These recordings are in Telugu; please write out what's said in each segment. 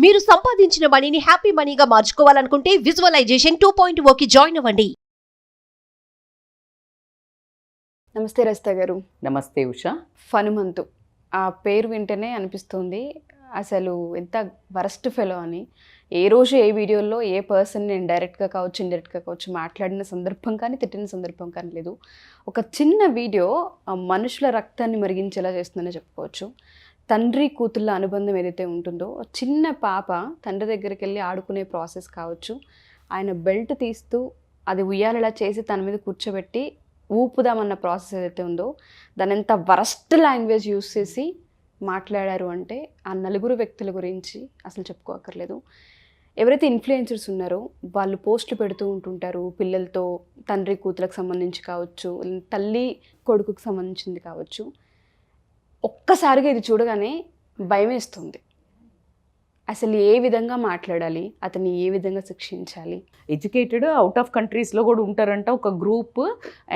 మీరు సంపాదించిన మనీని హ్యాపీ మనీగా మార్చుకోవాలనుకుంటే విజువలైజేషన్ 2.0కి జాయిన్ అవ్వండి. నమస్తే రజిత గారు. నమస్తే ఉషా. హనుమంతు ఆ పేరు వింటేనే అనిపిస్తుంది అసలు ఎంత వరస్ట్ ఫెలో అని. ఏ రోజు ఏ వీడియోలో ఏ పర్సన్ నేను డైరెక్ట్గా కావచ్చు ఇండైరెక్ట్గా కావచ్చు మాట్లాడిన సందర్భం కానీ తిట్టిన సందర్భం కానీ లేదు. ఒక చిన్న వీడియో మనుషుల రక్తాన్ని మరిగించేలా చేస్తుందనే చెప్పుకోవచ్చు. తండ్రి కూతుళ్ళ అనుబంధం ఏదైతే ఉంటుందో, చిన్న పాప తండ్రి దగ్గరికి వెళ్ళి ఆడుకునే ప్రాసెస్ కావచ్చు, ఆయన బెల్ట్ తీస్తూ అది ఉయ్యాలలా చేసి తన మీద కూర్చోబెట్టి ఊపుదామన్న ప్రాసెస్ ఏదైతే ఉందో, దాని ఎంత వరస్ట్ లాంగ్వేజ్ యూస్ చేసి మాట్లాడారు అంటే ఆ నలుగురు వ్యక్తుల గురించి అసలు చెప్పుకోక్కర్లేదు. ఎవరైతే ఇన్ఫ్లుయెన్సర్స్ ఉన్నారో వాళ్ళు పోస్టులు పెడుతూ ఉంటుంటారు పిల్లలతో, తండ్రి కూతులకు సంబంధించి కావచ్చు, తల్లి కొడుకుకి సంబంధించింది కావచ్చు. ఒక్కసారిగా ఇది చూడగానే భయమేస్తుంది. అసలు ఏ విధంగా మాట్లాడాలి, అతన్ని ఏ విధంగా శిక్షించాలి? ఎడ్యుకేటెడ్ అవుట్ ఆఫ్ కంట్రీస్లో కూడా ఉంటారంట ఒక group,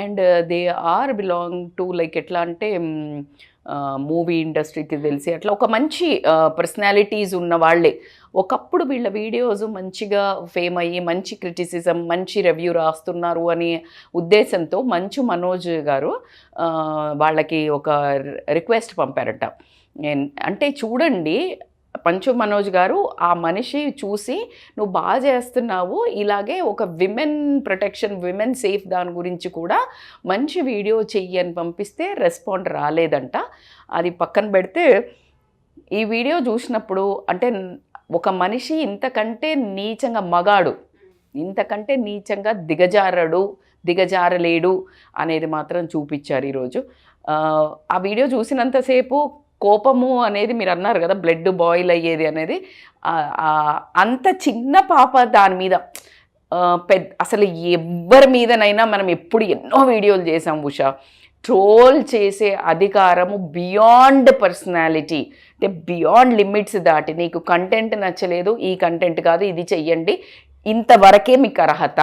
and they are belong to like ఎట్లా అంటే మూవీ ఇండస్ట్రీకి తెలిసి అట్లా ఒక మంచి పర్సనాలిటీస్ ఉన్న వాళ్ళే. ఒకప్పుడు వీళ్ళ వీడియోస్ మంచిగా ఫేమ్ అయ్యి మంచి క్రిటిసిజం, మంచి రివ్యూ రాస్తున్నారు అనే ఉద్దేశంతో మంచు మనోజ్ గారు వాళ్ళకి ఒక రిక్వెస్ట్ పంపారట. అంటే చూడండి, పంచు మనోజ్ గారు ఆ మనిషి చూసి నువ్వు బాగా చేస్తున్నావు, ఇలాగే ఒక విమెన్ ప్రొటెక్షన్, విమెన్ సేఫ్ దాని గురించి కూడా మంచి వీడియో చెయ్యి అని పంపిస్తే రెస్పాండ్ రాలేదంట. అది పక్కన పెడితే ఈ వీడియో చూసినప్పుడు అంటే ఒక మనిషి ఇంతకంటే నీచంగా మగాడు, ఇంతకంటే నీచంగా దిగజారలేడు అనేది మాత్రం చూపించారు ఈరోజు. ఆ వీడియో చూసినంతసేపు కోపము అనేది మీరు అన్నారు కదా, బ్లడ్ బాయిల్ అయ్యేది అనేది, అంత చిన్న పాప దాని మీద అసలు ఎవరి మీదనైనా మనం ఎప్పుడు ఎన్నో వీడియోలు చేసాం ఉషా. ట్రోల్ చేసే అధికారము బియాండ్ పర్సనాలిటీ, అంటే బియాండ్ లిమిట్స్ దాటి నీకు కంటెంట్ నచ్చలేదు, ఈ కంటెంట్ కాదు ఇది చెయ్యండి, ఇంతవరకే మీకు అర్హత.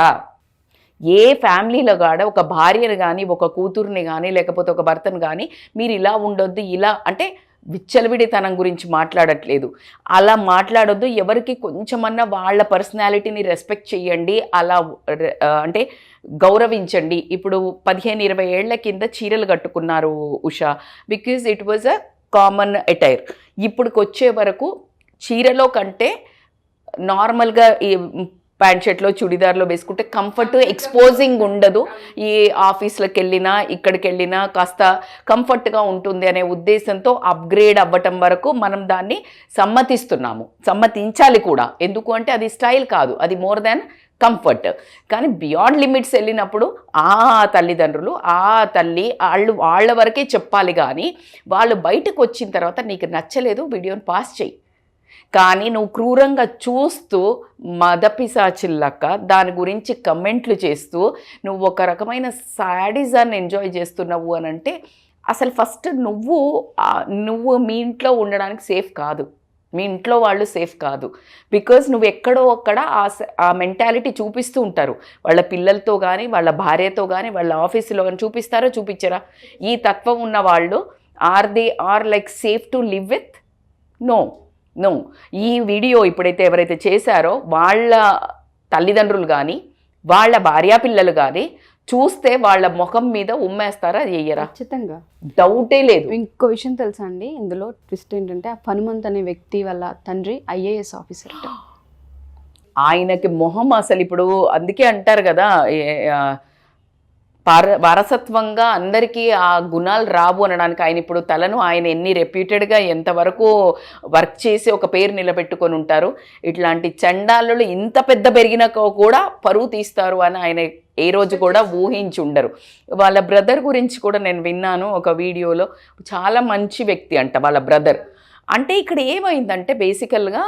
ఏ ఫ్యామిలీలో కాడ ఒక భార్యను కానీ ఒక కూతుర్ని కానీ లేకపోతే ఒక భర్తను కానీ మీరు ఇలా ఉండొద్దు, ఇలా అంటే విచ్చలవిడితనం గురించి మాట్లాడట్లేదు, అలా మాట్లాడొద్దు. ఎవరికి కొంచెమన్నా వాళ్ళ పర్సనాలిటీని రెస్పెక్ట్ చేయండి, అలా అంటే గౌరవించండి. ఇప్పుడు 15-20 ఏళ్ల కింద చీరలు కట్టుకున్నారు Usha, because it was a common attire. ఇప్పటికి వచ్చే వరకు చీరలో కంటే నార్మల్గా ఈ ప్యాంట్ షర్ట్లో చుడిదార్లో వేసుకుంటే కంఫర్ట్, ఎక్స్పోజింగ్ ఉండదు. ఈ ఆఫీస్లకు వెళ్ళినా ఇక్కడికి వెళ్ళినా కాస్త కంఫర్ట్గా ఉంటుంది అనే ఉద్దేశంతో అప్గ్రేడ్ అవ్వటం వరకు మనం దాన్ని సమ్మతించాలి కూడా. ఎందుకు అంటే అది స్టైల్ కాదు, అది మోర్ దాన్ కంఫర్ట్. కానీ బియాండ్ లిమిట్స్ వెళ్ళినప్పుడు ఆ తల్లిదండ్రులు, ఆ తల్లి వాళ్ళ వరకే చెప్పాలి. కానీ వాళ్ళు బయటకు వచ్చిన తర్వాత నీకు నచ్చలేదు వీడియోని పాస్ చేయి, కానీ నువ్వు క్రూరంగా చూస్తూ మదపిసాచిల్లక్క దాని గురించి కమెంట్లు చేస్తూ నువ్వు ఒక రకమైన సాడిజాన్ని ఎంజాయ్ చేస్తున్నావు అని అంటే అసలు ఫస్ట్ నువ్వు మీ ఇంట్లో ఉండడానికి సేఫ్ కాదు, మీ ఇంట్లో వాళ్ళు సేఫ్ కాదు. బికాజ్ నువ్వు ఎక్కడో అక్కడ ఆ మెంటాలిటీ చూపిస్తూ ఉంటారు. వాళ్ళ పిల్లలతో కానీ వాళ్ళ భార్యతో కానీ వాళ్ళ ఆఫీసులో కానీ చూపించారా? ఈ తత్వం ఉన్న వాళ్ళు are like safe to live with? No. ఈ వీడియో ఇప్పుడైతే ఎవరైతే చేశారో వాళ్ళ తల్లిదండ్రులు కానీ వాళ్ళ భార్యాపిల్లలు కానీ చూస్తే వాళ్ళ ముఖం మీద ఉమ్మేస్తారా? అది చెయ్యరా? ఖచ్చితంగా, డౌటే లేదు. ఇంకో విషయం తెలుసా అండి, ఇందులో ట్విస్ట్ ఏంటంటే ఆ హనుమంత్ అనే వ్యక్తి వాళ్ళ తండ్రి IAS ఆఫీసర్. ఆయనకి మొహం అసలు ఇప్పుడు అందుకే అంటారు కదా, వారసత్వంగా అందరికీ ఆ గుణాలు రావు అనడానికి ఆయన ఇప్పుడు ఆయన ఎన్ని రెప్యూటెడ్గా ఎంతవరకు వర్క్ చేసి ఒక పేరు నిలబెట్టుకొని ఉంటారు. ఇట్లాంటి చండాలు ఇంత పెద్ద పెరిగినా కూడా పరువు తీస్తారు అని ఆయన ఏ రోజు కూడా ఊహించి ఉండరు. వాళ్ళ బ్రదర్ గురించి కూడా నేను విన్నాను ఒక వీడియోలో, చాలా మంచి వ్యక్తి అంట వాళ్ళ బ్రదర్. అంటే ఇక్కడ ఏమైందంటే బేసికల్గా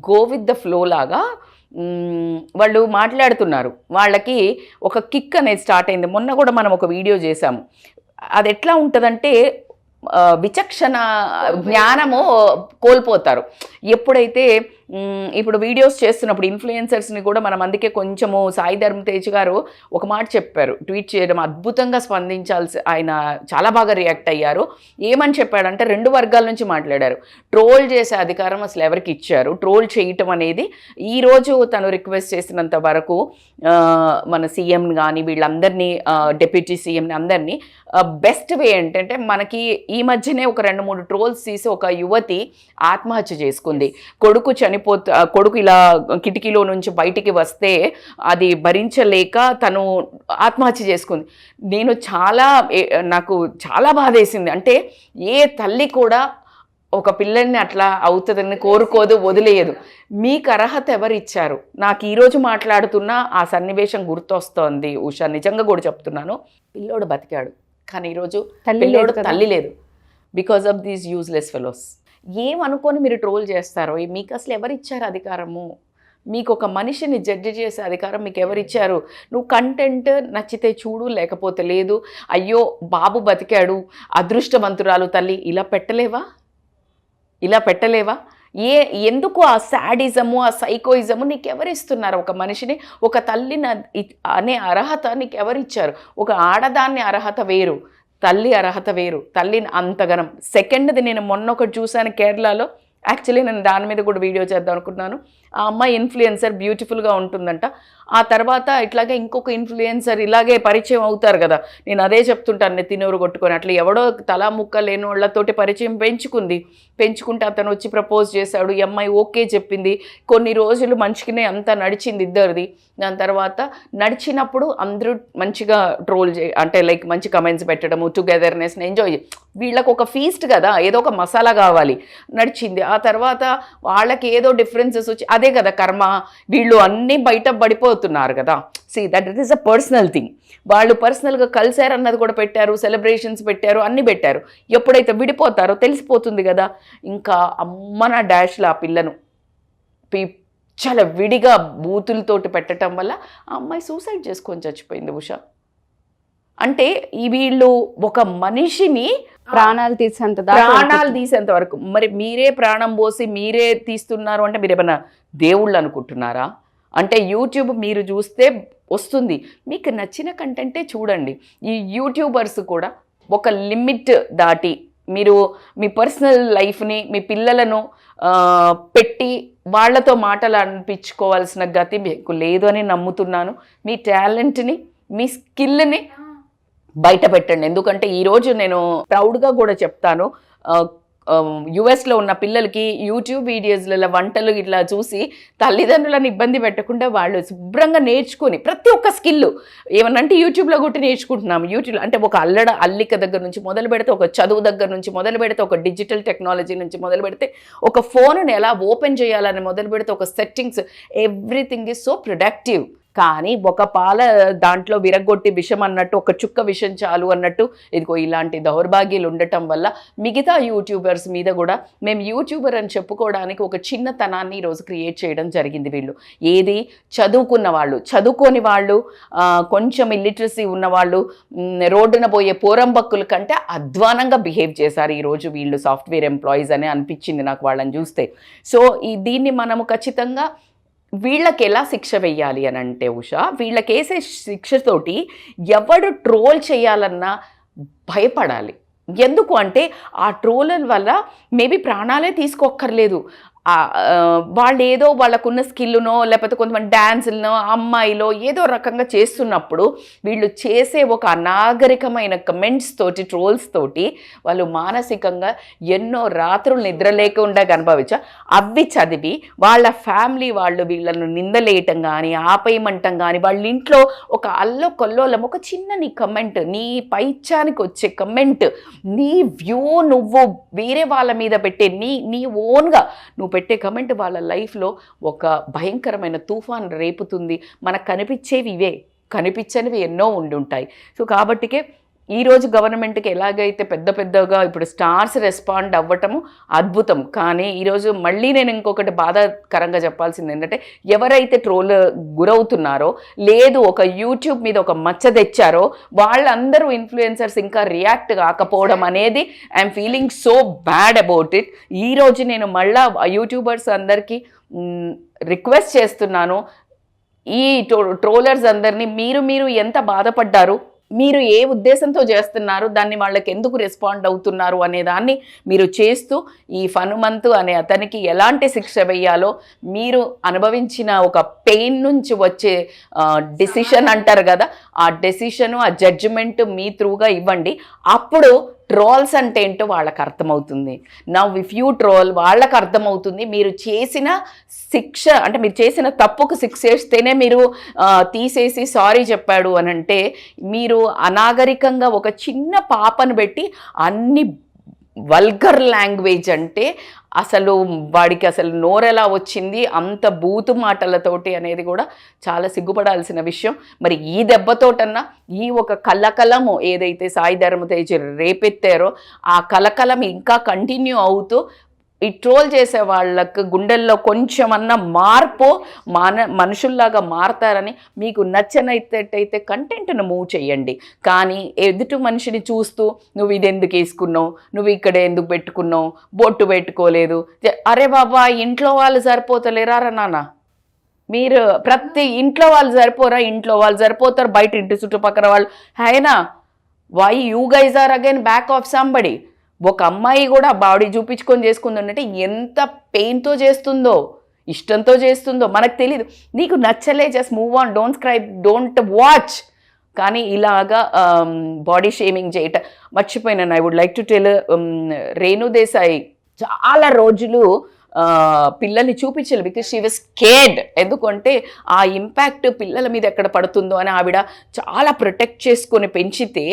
గో విత్ ద ఫ్లో లాగా వాళ్ళు మాట్లాడుతున్నారు. వాళ్ళకి ఒక కిక్ అనేది స్టార్ట్ అయింది. మొన్న కూడా మనం ఒక వీడియో చేసాము. అది ఎట్లా ఉంటుందంటే విచక్షణ జ్ఞానము కోల్పోతారు. ఎప్పుడైతే ఇప్పుడు వీడియోస్ చేస్తున్నప్పుడు ఇన్ఫ్లుయెన్సర్స్ని కూడా మనం అందుకే కొంచెము సాయి ధర్మ తేజ్ గారు ఒక మాట చెప్పారు, ట్వీట్ చేయడం అద్భుతంగా స్పందించాల్సి, ఆయన చాలా బాగా రియాక్ట్ అయ్యారు. ఏమని చెప్పాడంటే 2 వర్గాల నుంచి మాట్లాడారు. ట్రోల్ చేసే అధికారం అసలు ఎవరికి ఇచ్చారు, ట్రోల్ చేయటం అనేది ఈరోజు తను రిక్వెస్ట్ చేసినంత వరకు మన సీఎం కానీ వీళ్ళందరినీ డిప్యూటీ సీఎంని అందరినీ బెస్ట్ వే ఏంటంటే, మనకి ఈ మధ్యనే ఒక 2-3 ట్రోల్స్ తీసి ఒక యువతి ఆత్మహత్య చేసుకుంది. కొడుకు ఇలా కిటికీలో నుంచి బయటికి వస్తే అది భరించలేక తను ఆత్మహత్య చేసుకుంది. నాకు చాలా బాధేసింది. అంటే ఏ తల్లి కూడా ఒక పిల్లల్ని అట్లా అవుతుందని కోరుకోదు, వదిలేయదు. మీకు అర్హత ఎవరు ఇచ్చారు? నాకు ఈరోజు మాట్లాడుతున్న ఆ సన్నివేశం గుర్తొస్తోంది ఉషా, నిజంగా కూడా చెప్తున్నాను. పిల్లోడు బతికాడు, కానీ ఈరోజు తల్లి లేదు. Because of these useless fellows. ఏమనుకొని మీరు ట్రోల్ చేస్తారో, మీకు అసలు ఎవరిచ్చారు అధికారము? మీకు ఒక మనిషిని జడ్జి చేసే అధికారం మీకు ఎవరిచ్చారు? నువ్వు కంటెంట్ నచ్చితే చూడు, లేకపోతే లేదు. అయ్యో బాబు బతికాడు, అదృష్టవంతురాలు తల్లి, ఇలా పెట్టలేవా? ఎందుకు ఆ శాడిజము, ఆ సైకోయిజము నీకు ఎవరిస్తున్నారు? ఒక మనిషిని, ఒక తల్లిని అనే అర్హత నీకు ఎవరిచ్చారు? ఒక ఆడదాన్ని అర్హత వేరు, తల్లి అర్హత వేరు. తల్లిని అంతగనం. సెకండ్ది నేను మొన్న ఒకటి చూశాను కేరళలో. యాక్చువల్లీ నేను దాని మీద కూడా వీడియో చేద్దాం అనుకున్నాను. ఆ అమ్మాయి ఇన్ఫ్లుయెన్సర్ బ్యూటిఫుల్గా ఉంటుందంట. ఆ తర్వాత ఇట్లాగే ఇంకొక ఇన్ఫ్లుయెన్సర్ ఇలాగే పరిచయం అవుతారు కదా. నేను అదే చెప్తుంటాను, నెత్తినూరు కొట్టుకొని. అట్లా ఎవడో తలా ముక్క లేని వాళ్ళతోటి పరిచయం పెంచుకుంటే అతను వచ్చి ప్రపోజ్ చేశాడు. ఈ అమ్మాయి ఓకే చెప్పింది. కొన్ని రోజులు మంచిగానే అంతా నడిచింది ఇద్దరిది. దాని తర్వాత నడిచినప్పుడు అందరూ మంచిగా ట్రోల్ అంటే లైక్ మంచి కమెంట్స్ పెట్టడము, టుగెదర్నెస్ని ఎంజాయ్. వీళ్ళకు ఒక ఫీస్ట్ కదా, ఏదో ఒక మసాలా కావాలి. నడిచింది. ఆ తర్వాత వాళ్ళకి ఏదో డిఫరెన్సెస్ వచ్చి, అదే కదా కర్మ. వీళ్ళు అన్నీ బయట పడిపోతున్నారు కదా. That it is a personal thing. వాళ్ళు పర్సనల్గా కలిశారన్నది కూడా పెట్టారు, సెలబ్రేషన్స్ పెట్టారు, అన్నీ పెట్టారు. ఎప్పుడైతే విడిపోతారో తెలిసిపోతుంది కదా. ఇంకా అమ్మన డాష్లో ఆ పిల్లను చాలా విడిగా బూతులతోటి పెట్టడం వల్ల ఆ అమ్మాయి సూసైడ్ చేసుకొని చచ్చిపోయింది ఉషా. అంటే వీళ్ళు ఒక మనిషిని ప్రాణాలు తీసేంత వరకు. మరి మీరే ప్రాణం పోసి మీరే తీస్తున్నారు అంటే మీరు ఏమైనా దేవుళ్ళు అనుకుంటున్నారా? అంటే యూట్యూబ్ మీరు చూస్తే వస్తుంది, మీకు నచ్చిన కంటెంటే చూడండి. ఈ యూట్యూబర్స్ కూడా ఒక లిమిట్ దాటి మీరు మీ పర్సనల్ లైఫ్ని, మీ పిల్లలను పెట్టి వాళ్లతో మాటలు అనిపించుకోవాల్సిన గతి మీకు లేదు అని నమ్ముతున్నాను. మీ టాలెంట్ని, మీ స్కిల్ని బయట పెట్టండి. ఎందుకంటే ఈరోజు నేను ప్రౌడ్గా కూడా చెప్తాను, యుఎస్లో ఉన్న పిల్లలకి యూట్యూబ్ వీడియోస్లలో వంటలు ఇట్లా చూసి తల్లిదండ్రులను ఇబ్బంది పెట్టకుండా వాళ్ళు శుభ్రంగా నేర్చుకొని ప్రతి ఒక్క స్కిల్ ఏమనంటే యూట్యూబ్లో కొట్టి నేర్చుకుంటున్నాము. యూట్యూబ్ అంటే ఒక అల్లిక దగ్గర నుంచి మొదలు పెడితే, ఒక చదువు దగ్గర నుంచి మొదలు పెడితే, ఒక డిజిటల్ టెక్నాలజీ నుంచి మొదలు పెడితే, ఒక ఫోన్ని ఎలా ఓపెన్ చేయాలని మొదలు పెడితే, ఒక settings, everything is so productive. కానీ ఒక పాల దాంట్లో విరగొట్టి విషం అన్నట్టు, ఒక చుక్క విషం చాలు అన్నట్టు ఇదిగో ఇలాంటి దౌర్భాగ్యాలు ఉండటం వల్ల మిగతా యూట్యూబర్స్ మీద కూడా మేము యూట్యూబర్ అని చెప్పుకోవడానికి ఒక చిన్నతనాన్ని ఈరోజు క్రియేట్ చేయడం జరిగింది. వీళ్ళు ఏది చదువుకున్న వాళ్ళు, చదువుకోని వాళ్ళు, కొంచెం ఇల్లిటరసీ ఉన్నవాళ్ళు, రోడ్డున పోయే పోరంబక్కుల కంటే అధ్వానంగా బిహేవ్ చేశారు ఈరోజు వీళ్ళు సాఫ్ట్వేర్ ఎంప్లాయీస్ అని అనిపించింది నాకు వాళ్ళని చూస్తే. సో దీన్ని మనము ఖచ్చితంగా వీళ్ళకి ఎలా శిక్ష వెయ్యాలి అని అంటే ఉషా, వీళ్ళకేసే శిక్షతోటి ఎవడు ట్రోల్ చేయాలన్నా భయపడాలి. ఎందుకు అంటే ఆ ట్రోలర్ వల్ల మేబీ ప్రాణాలే తీసుకోక్కర్లేదు. వాళ్ళు ఏదో వాళ్ళకున్న స్కిల్నో లేకపోతే కొంతమంది డ్యాన్సులనో అమ్మాయిలో ఏదో రకంగా చేస్తున్నప్పుడు వీళ్ళు చేసే ఒక అనాగరికమైన కమెంట్స్ తోటి, ట్రోల్స్ తోటి వాళ్ళు మానసికంగా ఎన్నో రాత్రులు నిద్ర లేకుండా అనుభవించారు. అవి చదివి వాళ్ళ ఫ్యామిలీ వాళ్ళు వీళ్ళను నిందలేయటం కానీ, ఆపేయమంటం కానీ, వాళ్ళ ఇంట్లో ఒక కొల్లోలం ఒక చిన్న నీ కమెంట్, నీ పైచ్యానికి వచ్చే కమెంట్, నీ వ్యూ నువ్వు వేరే వాళ్ళ మీద పెట్టే నీ ఓన్గా నువ్వు పెట్టే కమెంట్ వాళ్ళ లైఫ్లో ఒక భయంకరమైన తుఫాన్ రేపుతుంది. మనకు కనిపించేవి ఇవే, కనిపించనివి ఎన్నో ఉండి ఉంటాయి. సో కాబట్టికే ఈరోజు గవర్నమెంట్కి ఎలాగైతే పెద్దగా ఇప్పుడు స్టార్స్ రెస్పాండ్ అవ్వటము అద్భుతం. కానీ ఈరోజు మళ్ళీ నేను ఇంకొకటి బాధాకరంగా చెప్పాల్సింది ఏంటంటే, ఎవరైతే ట్రోల్ గురవుతున్నారో, లేదు ఒక యూట్యూబ్ మీద ఒక మచ్చ తెచ్చారో వాళ్ళందరూ ఇన్ఫ్లుయెన్సర్స్ ఇంకా రియాక్ట్ కాకపోవడం అనేది I'm feeling so bad about it. ఈరోజు నేను మళ్ళా యూట్యూబర్స్ అందరికీ రిక్వెస్ట్ చేస్తున్నాను, ఈ ట్రోలర్స్ అందరినీ మీరు ఎంత బాధపడ్డారు, మీరు ఏ ఉద్దేశంతో చేస్తున్నారు, దాన్ని వాళ్ళకి ఎందుకు రెస్పాండ్ అవుతున్నారు అనే దాన్ని మీరు చేస్తూ ఈ హనుమంతు అనే అతనికి ఎలాంటి శిక్ష వేయాలో, మీరు అనుభవించిన ఒక పెయిన్ నుంచి వచ్చే డెసిషన్ అంటారు కదా, ఆ డెసిషను ఆ జడ్జిమెంట్ మీ త్రూగా ఇవ్వండి. అప్పుడు ట్రోల్స్ అంటే ఏంటో వాళ్ళకి అర్థమవుతుంది. నవ్ ఇఫ్ యూ ట్రోల్ వాళ్ళకి అర్థమవుతుంది. మీరు చేసిన శిక్ష అంటే మీరు చేసిన తప్పుకు శిక్ష చేస్తేనే మీరు తీసేసి సారీ చెప్పాడు అని అంటే, మీరు అనాగరికంగా ఒక చిన్న పాపను పెట్టి అన్ని వల్గర్ లాంగ్వేజ్ అంటే అసలు వాడికి అసలు నోరెలా వచ్చింది అంత బూతు మాటలతోటి అనేది కూడా చాలా సిగ్గుపడాల్సిన విషయం. మరి ఈ దెబ్బతోటన్నా ఈ ఒక కలకలము ఏదైతే సాయి ధరమ్ తేజ్ రేపెత్తారో ఆ కలకలం ఇంకా కంటిన్యూ అవుతూ ఈ ట్రోల్ చేసే వాళ్ళకు గుండెల్లో కొంచెమన్నా మార్పు మనుషుల్లాగా మారతారని, మీకు నచ్చనైతే కంటెంట్ను మూవ్ చేయండి. కానీ ఎదుటి మనిషిని చూస్తూ నువ్వు ఇది ఎందుకు వేసుకున్నావు, నువ్వు ఇక్కడ ఎందుకు పెట్టుకున్నావు, బొట్టు పెట్టుకోలేదు, అరే బాబా ఇంట్లో వాళ్ళు సరిపోతలేరా నాన్న, మీరు ప్రతి ఇంట్లో వాళ్ళు సరిపోరా, ఇంట్లో వాళ్ళు సరిపోతారు, బయట ఇంటి చుట్టుపక్కల వాళ్ళు, అయినా why you guys are again back of somebody. ఒక అమ్మాయి కూడా బాడీ చూపించుకొని చేసుకుందంటే ఎంత పెయిన్తో చేస్తుందో, ఇష్టంతో చేస్తుందో మనకు తెలీదు. నీకు నచ్చలే, just move on, don't watch. కానీ ఇలాగా బాడీ షేమింగ్ చేయటం మర్చిపోయినాను. I would like to tell, Renu Desai చాలా రోజులు పిల్లల్ని చూపించలేదు, బికాజ్ షీ వాజ్ స్కేర్డ్. ఎందుకంటే ఆ ఇంపాక్ట్ పిల్లల మీద ఎక్కడ పడుతుందో అని ఆవిడ చాలా ప్రొటెక్ట్ చేసుకొని పెంచితే,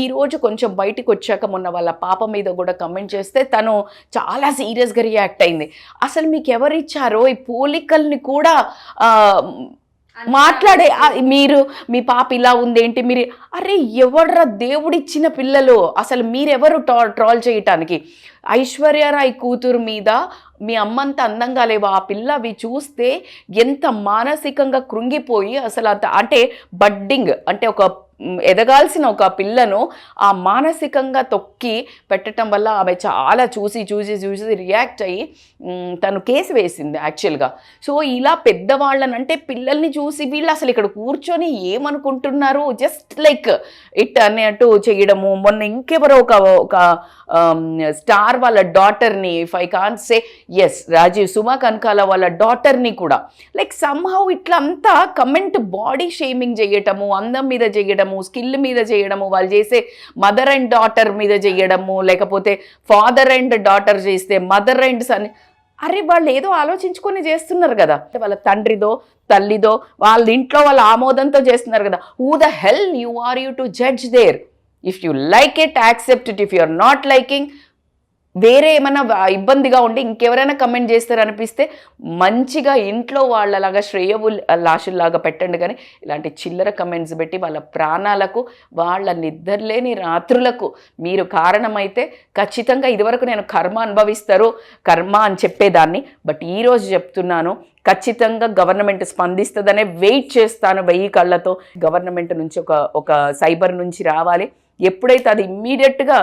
ఈరోజు కొంచెం బయటకు వచ్చాక మొన్న వాళ్ళ పాప మీద కూడా కమెంట్ చేస్తే తను చాలా సీరియస్గా రియాక్ట్ అయింది. అసలు మీకు ఎవరిచ్చారో ఈ పోలికల్ని కూడా మాట్లాడే, మీరు మీ పాప ఇలా ఉందేంటి, మీరు అరే ఎవడ్రా దేవుడిచ్చిన పిల్లలు, అసలు మీరెవరు ట్రోల్ చేయటానికి. ఐశ్వర్యరాయ్ కూతురు మీద మీ అమ్మంత అందంగా లేవా, ఆ పిల్ల అవి చూస్తే ఎంత మానసికంగా కృంగిపోయి అసలు అంటే బడ్డింగ్ అంటే ఒక ఎదగాల్సిన ఒక పిల్లను ఆ మానసికంగా తొక్కి పెట్టడం వల్ల ఆమె చాలా చూసి రియాక్ట్ అయ్యి తను కేసు వేసింది యాక్చువల్గా. సో ఇలా పెద్దవాళ్ళని అంటే పిల్లల్ని చూసి వీళ్ళు అసలు ఇక్కడ కూర్చొని ఏమనుకుంటున్నారు, జస్ట్ లైక్ ఇట్ అన్నట్టు చేయడము. మొన్న ఇంకెవరో ఒక స్టార్ వాళ్ళ డాటర్ని, if I can't say yes, Rajeev Suma Kanakala వాళ్ళ డాటర్ని కూడా లైక్ సమ్హౌ ఇట్లా అంతా కమెంట్ బాడీ షేమింగ్ చేయటము, అందం మీద చేయడము, స్కిల్ మీద చేయడము, వాళ్ళు చేసే మదర్ అండ్ డాటర్ మీద చేయడము, లేకపోతే ఫాదర్ అండ్ డాటర్ చేస్తే మదర్ అండ్ సన్. అరే వాళ్ళు ఏదో ఆలోచించుకొని చేస్తున్నారు కదా, వాళ్ళ తండ్రిదో తల్లిదో వాళ్ళ ఇంట్లో వాళ్ళ ఆమోదంతో చేస్తున్నారు కదా. Who the hell you are you to judge there? If you like it accept it, if you are not liking వేరే ఏమైనా ఇబ్బందిగా ఉండి ఇంకెవరైనా కమెంట్ చేస్తారనిపిస్తే మంచిగా ఇంట్లో వాళ్ళలాగా లాషుల్లాగా పెట్టండి. కానీ ఇలాంటి చిల్లర కమెంట్స్ పెట్టి వాళ్ళ ప్రాణాలకు, వాళ్ళ నిద్రలేని రాత్రులకు మీరు కారణమైతే ఖచ్చితంగా ఇదివరకు నేను కర్మ అనుభవిస్తారు కర్మ అని చెప్పేదాన్ని, బట్ ఈరోజు చెప్తున్నాను ఖచ్చితంగా గవర్నమెంట్ స్పందిస్తుందనే వెయిట్ చేస్తాను 1000 కళ్ళతో. గవర్నమెంట్ నుంచి ఒక సైబర్ నుంచి రావాలి. ఎప్పుడైతే అది ఇమ్మీడియట్గా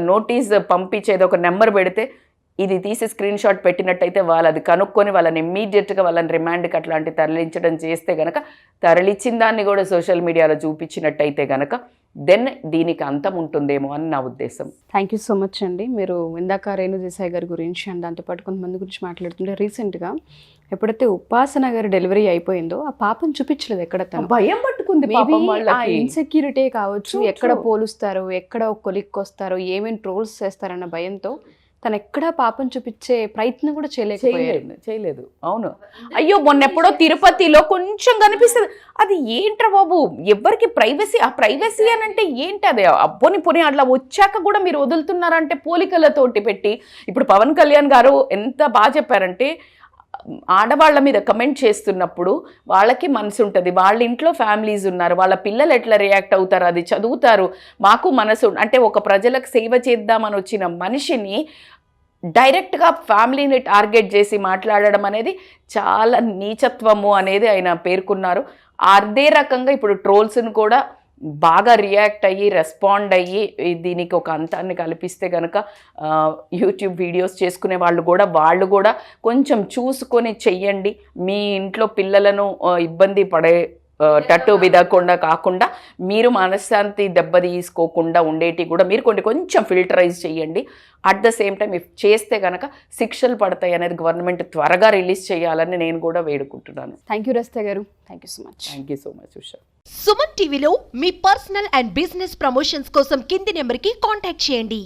నోటీస్ పంపించేది ఒక నెంబర్ పెడితే ఇది తీసి స్క్రీన్ షాట్ పెట్టినట్టయితే వాళ్ళు అది కనుక్కొని వాళ్ళని ఇమ్మీడియట్గా వాళ్ళని రిమాండ్కి అట్లాంటి తరలించడం చేస్తే గనక, తరలించిన దాన్ని కూడా సోషల్ మీడియాలో చూపించినట్టయితే గనక దెన్ దీనికి అంతం ఉంటుందేమో అని నా ఉద్దేశం. థ్యాంక్ యూ సో మచ్ అండి. మీరు ఇందాక రేణు దేశాయ్ గారి గురించి అండ్ దాంతోపాటు కొంతమంది గురించి మాట్లాడుతుంటే, రీసెంట్గా ఎప్పుడైతే ఉపాసన గారి డెలివరీ అయిపోయిందో ఆ పాపను చూపించలేదు ఎక్కడ, తను భయం పట్టుకుంది. ఇన్సెక్యూరిటీ కావచ్చు, ఎక్కడ పోలుస్తారో, ఎక్కడ కొలిక్కి వస్తారో, ఏమేమి ట్రోల్స్ చేస్తారన్న భయంతో తను ఎక్కడా పాపం చూపించే ప్రయత్నం కూడా చేయలేదు. అవును, అయ్యో మొన్నెప్పుడో తిరుపతిలో కొంచెం కనిపిస్తుంది. అది ఏంట్రా బాబు, ఎవరికి ప్రైవసీ? ఆ ప్రైవసీ అని అంటే ఏంటి? అదే పోనీ అట్లా వచ్చాక కూడా మీరు వదులుతున్నారంటే పోలికలతోటి పెట్టి. ఇప్పుడు పవన్ కళ్యాణ్ గారు ఎంత బాగా చెప్పారంటే, ఆడవాళ్ళ మీద కమెంట్ చేస్తున్నప్పుడు వాళ్ళకి మనసు ఉంటుంది, వాళ్ళ ఇంట్లో ఫ్యామిలీస్ ఉన్నారు, వాళ్ళ పిల్లలు ఎట్లా రియాక్ట్ అవుతారు, అది చదువుతారు. మాకు మనసు అంటే ఒక ప్రజలకు సేవ చేద్దామని వచ్చిన మనిషిని డైరెక్ట్గా ఫ్యామిలీని టార్గెట్ చేసి మాట్లాడడం అనేది చాలా నీచత్వము అనేది ఆయన పేర్కొన్నారు. అదే రకంగా ఇప్పుడు ట్రోల్స్ని కూడా బాగా రియాక్ట్ అయ్యి రెస్పాండ్ అయ్యి దీనికి ఒక అంతాన్ని కల్పిస్తే కనుక యూట్యూబ్ వీడియోస్ చేసుకునే వాళ్ళు కూడా కొంచెం చూసుకొని చెయ్యండి. మీ ఇంట్లో పిల్లలను ఇబ్బంది పడే టట్టు విదకుండా కాకుండా మీరు మనశ్శాంతి దెబ్బ తీసుకోకుండా ఉండేటి కూడా మీరు కొంచెం ఫిల్టరైజ్ చేయండి. At the same time if చేస్తే కనుక శిక్షలు పడతాయి అనేది గవర్నమెంట్ త్వరగా రిలీజ్ చేయాలని నేను కూడా వేడుకుంటున్నాను. థ్యాంక్ యూ రజిత గారు, thank you so much. Thank you so much Usha. Suman టీవీలో మీ పర్సనల్ అండ్ బిజినెస్ ప్రమోషన్స్ కోసం కింది నెంబర్కి కాంటాక్ట్ చేయండి.